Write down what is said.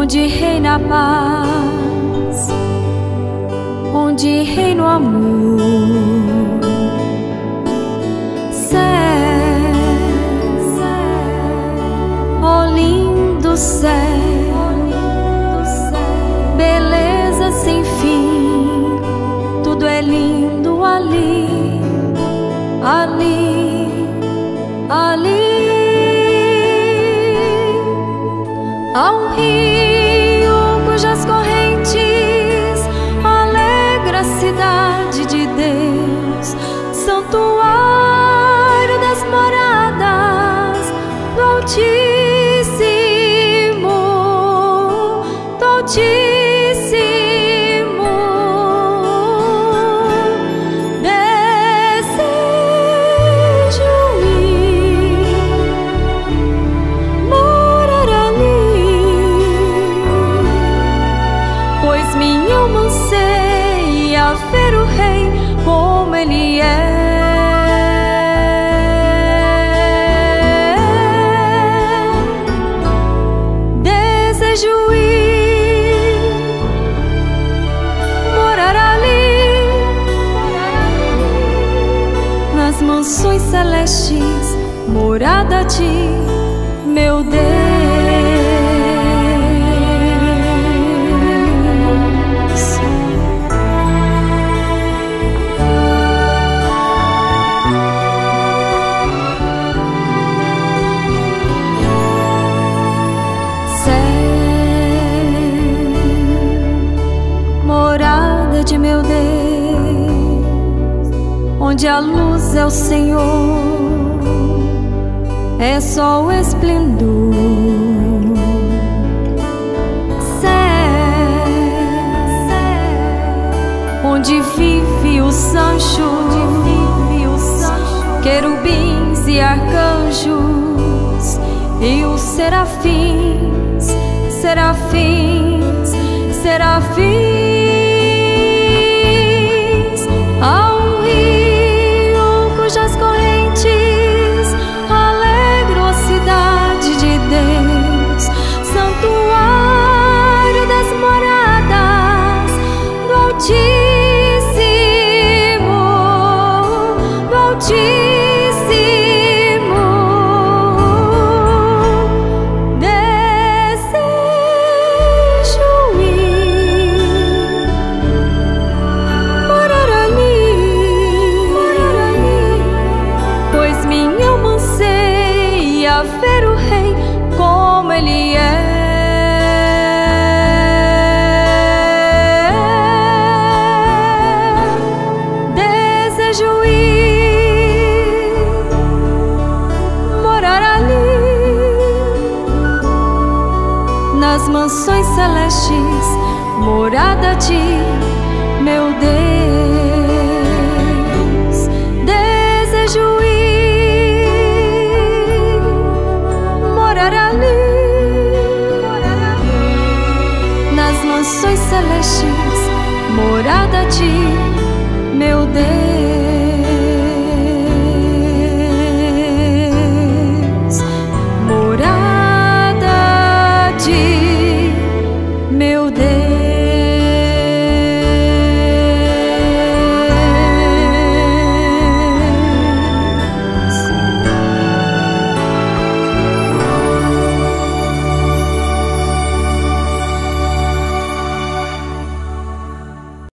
onde reina a paz, onde reina o amor. Céu, ó lindo céu, beleza sem fim, tudo é lindo ali, ali, ali. Há um rio cujas correntes alegra a cidade de Deus, santuário das moradas do Altíssimo, do Altíssimo. Minha alma anseia ver o Rei como Ele é. Desejo ir morar ali, nas mansões celestes, morada de meu Deus. De meu Deus, onde a luz é o Senhor, é só o esplendor. Céu, onde vive os anjos, querubins e arcanjos, e os serafins, serafins, serafins. Há um rio cujas correntes alegram a cidade de Deus, santuário das moradas do Altíssimo, do Altíssimo. Ver o Rei como Ele é. Desejo ir morar ali, nas mansões celestes, morada de meu Deus. Desejo ir ali, nas mansões celestes, morada de meu Deus.